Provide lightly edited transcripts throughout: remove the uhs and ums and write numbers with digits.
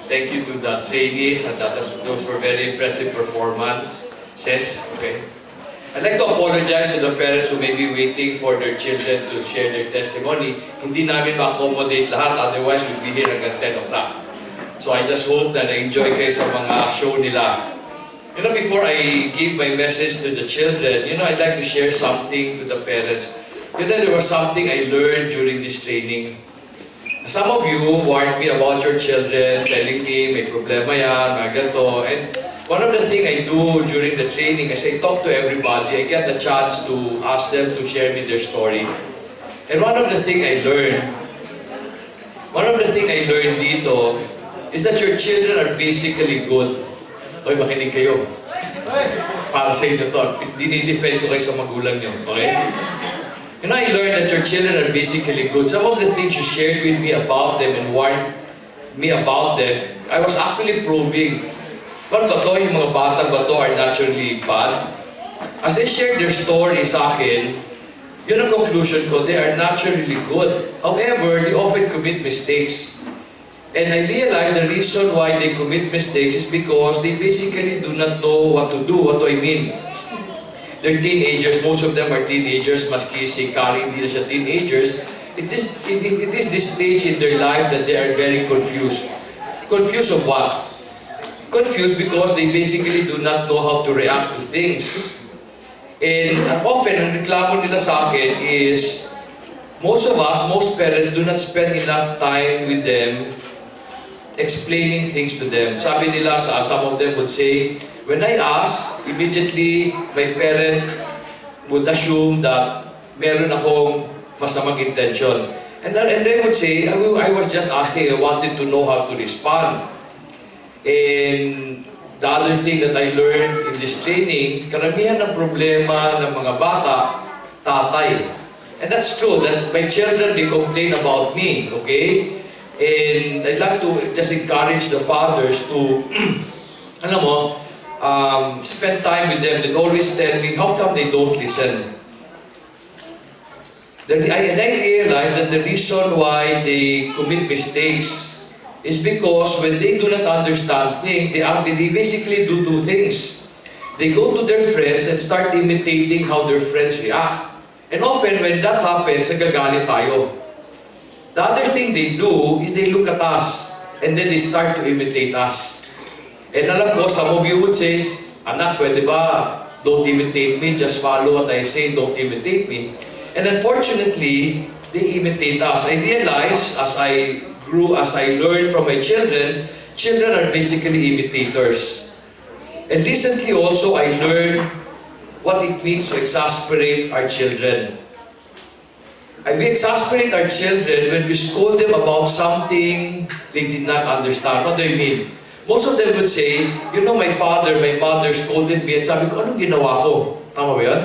Thank you to the trainees and those were very impressive performances. Okay. I'd like to apologize to the parents who may be waiting for their children to share their testimony. Hindi namin ma-accommodate lahat, otherwise we'll be here hanggang 10 o'clock. So I just hope that na-enjoy kayo sa mga show nila. You know, before I give my message to the children, I'd like to share something to the parents. There was something I learned during this training. Some of you warned me about your children, telling me may problema yan, mga ganito. And one of the things I do during the training is I talk to everybody. I get the chance to ask them to share me their story. And one of the things I learned dito is that your children are basically good. Oy, makinig kayo. Para sa inyo to. Dinidefend ko kayo sa magulang nyo. Okay? I learned that your children are basically good. Some of the things you shared with me about them and warned me about them, I was actually probing. Paano ba to? Yung mga bata ba to are naturally bad? As they shared their story sa akin, yun ang conclusion ko, they are naturally good. However, they often commit mistakes. And I realized the reason why they commit mistakes is because they basically do not know what to do. What do I mean? They're teenagers. Most of them are teenagers. Maski si Kari, hindi na siya teenagers. It is this stage in their life that they are very confused. Confused of what? Confused because they basically do not know how to react to things. And often, ang reklamo nila sa akin is, most parents do not spend enough time with them explaining things to them. Sabi nila, some of them would say, when I ask, immediately my parent would assume that meron akong masamang intention. And they would say, I was just asking, I wanted to know how to respond. And the other thing that I learned in this training, karamihan ng problema ng mga bata, tatay. And that's true, that my children, they complain about me, okay? And I'd like to just encourage the fathers to, spend time with them. They always tell me, how come they don't listen? And I realized that the reason why they commit mistakes is because when they do not understand things, they basically do two things. They go to their friends and start imitating how their friends react. And often when that happens, nagagalit tayo. The other thing they do is they look at us and then they start to imitate us. And alam ko, some of you would say, anak, pwede ba? Don't imitate me, just follow what I say, don't imitate me. And unfortunately, they imitate us. I realized as I grew, as I learned from my children are basically imitators. And recently also, I learned what it means to exasperate our children. We exasperate our children when we scold them about something they did not understand. What do I mean? Most of them would say, my father, my mother scolded me, and sabi ko, anong ginawa ko? Tama ba yun?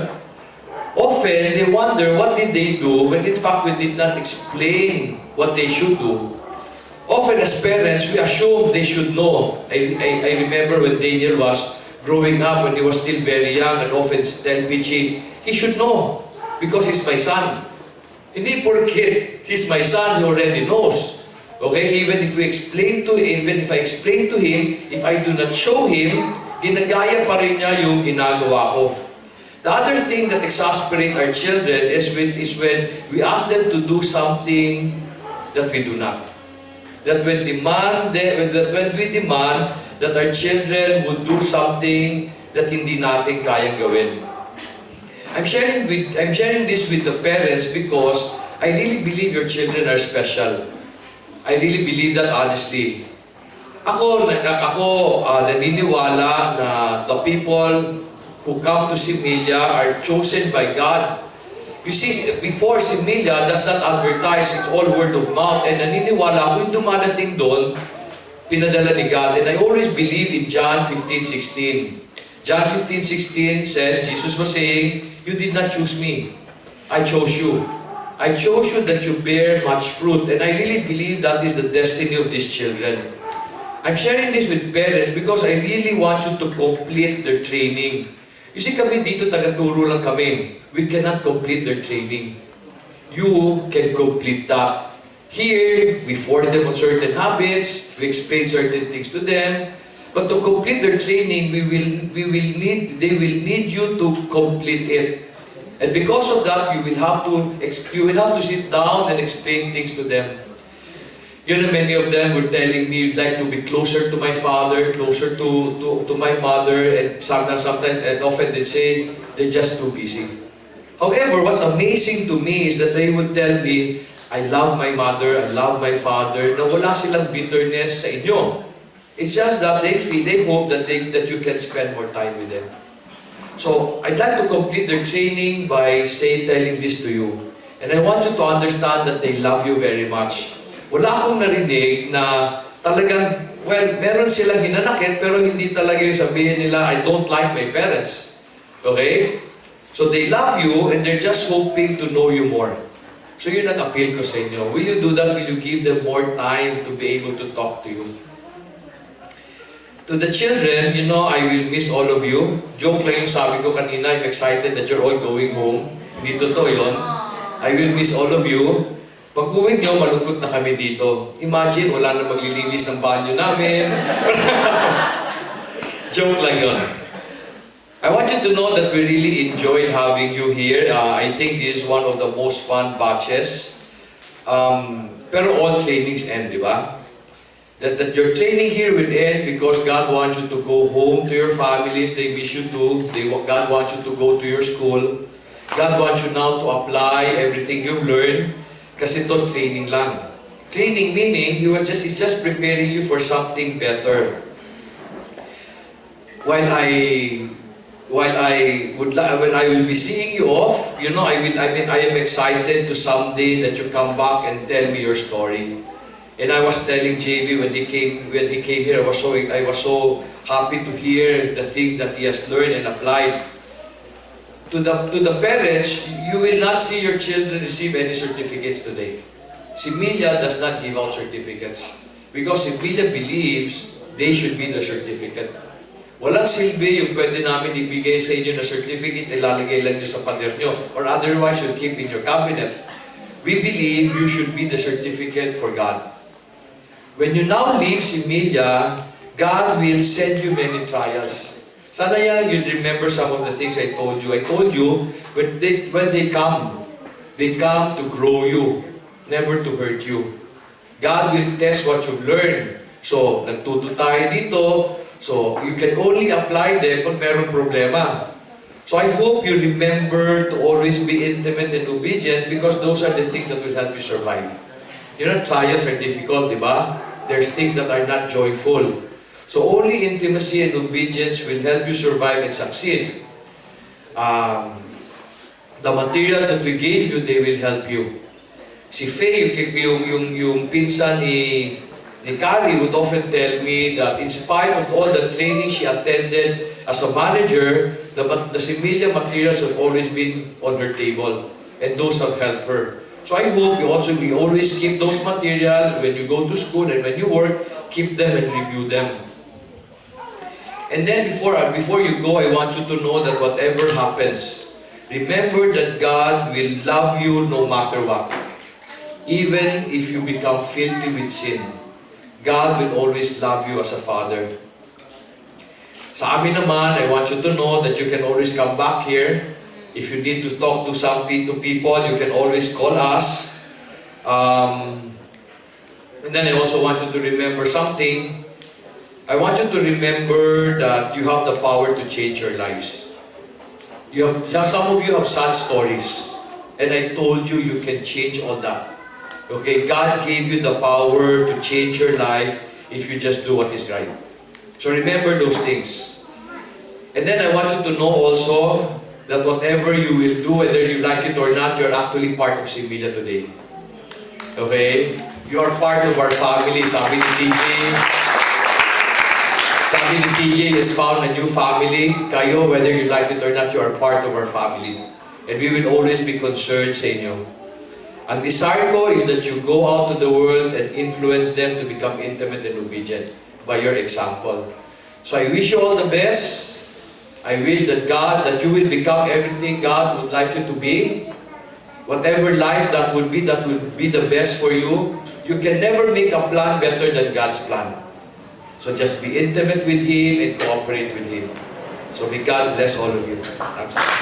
Often, they wonder, what did they do when in fact we did not explain what they should do? Often as parents, we assume they should know. I remember when Daniel was growing up, when he was still very young, and often tell Pichi, he should know, because he's my son. Hindi porket he's my son, he already knows. Okay? Even if I explain to him, if I do not show him, ginagaya pa rin niya yung ginagawa ko. The other thing that exasperates our children is when we ask them to do something that we do not. That when we demand that our children would do something that hindi natin kayang gawin. I'm sharing this with the parents because I really believe your children are special. I really believe that honestly. Ako naniniwala na the people who come to Similia are chosen by God. You see, before Similia does not advertise, it's all word of mouth. And naniniwala ako yung dumadating doon, pinadala ni God. And I always believe in John 15:16. John 15:16 said, Jesus was saying, you did not choose me. I chose you. I chose you that you bear much fruit. And I really believe that is the destiny of these children. I'm sharing this with parents because I really want you to complete their training. You see, kami dito, tagaturo lang kami. We cannot complete their training. You can complete that. Here, we force them on certain habits, we explain certain things to them, but to complete their training, they will need you to complete it. And because of that, you will have to sit down and explain things to them. You know, many of them were telling me, "You'd like to be closer to my father, closer to my mother," and sometimes and often they say, they're just too busy. However, what's amazing to me is that they would tell me, "I love my mother, I love my father," na wala silang bitterness sa inyo. It's just that they hope that you can spend more time with them. So, I'd like to complete their training by telling this to you. And I want you to understand that they love you very much. Wala akong narinig na talagang, well, meron silang hinanakit, pero hindi talaga yung sabihin nila, "I don't like my parents." Okay? So they love you and they're just hoping to know you more. So yun ang appeal ko sa inyo. Will you do that? Will you give them more time to be able to talk to you? To the children, you know, I will miss all of you. Joke lang yung sabi ko kanina, I'm excited that you're all going home. Hindi totoo yun. I will miss all of you. Pag uwi nyo, malungkot na kami dito. Imagine, wala na maglilinis ng banyo namin. Joke lang yun. I want you to know that we really enjoyed having you here. I think this is one of the most fun batches. Pero all trainings end, di ba? That your training here will end because God wants you to go home to your families. They wish you to. God wants you to go to your school. God wants you now to apply everything you've learned. Kasi ito training lang. Training meaning, He's just preparing you for something better. When I will be seeing you off, you know, I am excited to someday that you come back and tell me your story. And I was telling JV when he came here, I was so happy to hear the things that he has learned and applied. To the parents, you will not see your children receive any certificates today. Si Milia does not give out certificates because si Milia believes they should be the certificate. Walang silbi yung pwede namin ibigay sa inyo na certificate, ilalagay lang nyo sa pader nyo, or otherwise you'll keep in your cabinet. We believe you should be the certificate for God. When you now leave Similia, God will send you many trials. Sana yan, you'd remember some of the things I told you. I told you, when they come to grow you, never to hurt you. God will test what you've learned. So, nagtuto tayo dito, so you can only apply them pag meron problema. So I hope you remember to always be intimate and obedient because those are the things that will help you survive. You know, trials are difficult, di ba? There's things that are not joyful. So only intimacy and obedience will help you survive and succeed. The materials that we gave you, they will help you. Si Faye, yung pinsan ni Carrie would often tell me that in spite of all the training she attended as a manager, the Similia materials have always been on her table, and those have helped her. So I hope we always keep those material when you go to school and when you work, keep them and review them. And then before you go, I want you to know that whatever happens, remember that God will love you no matter what. Even if you become filthy with sin, God will always love you as a father. Sa amin naman, I want you to know that you can always come back here. If you need to talk to people, you can always call us. And then I also want you to remember something. I want you to remember that you have the power to change your lives. Some of you have sad stories. And I told you, you can change all that. Okay, God gave you the power to change your life if you just do what is right. So remember those things. And then I want you to know also that whatever you will do, whether you like it or not, you're actually part of Similia today. Okay? You are part of our family. Sabi ni TJ has found a new family. Kayo, whether you like it or not, you are part of our family. And we will always be concerned sa inyo. Ang desire ko is that you go out to the world and influence them to become intimate and obedient by your example. So I wish you all the best. I wish that you will become everything God would like you to be. whatever life that would be the best for you. You can never make a plan better than God's plan. So just be intimate with Him and cooperate with Him. So may God bless all of you. Thanks.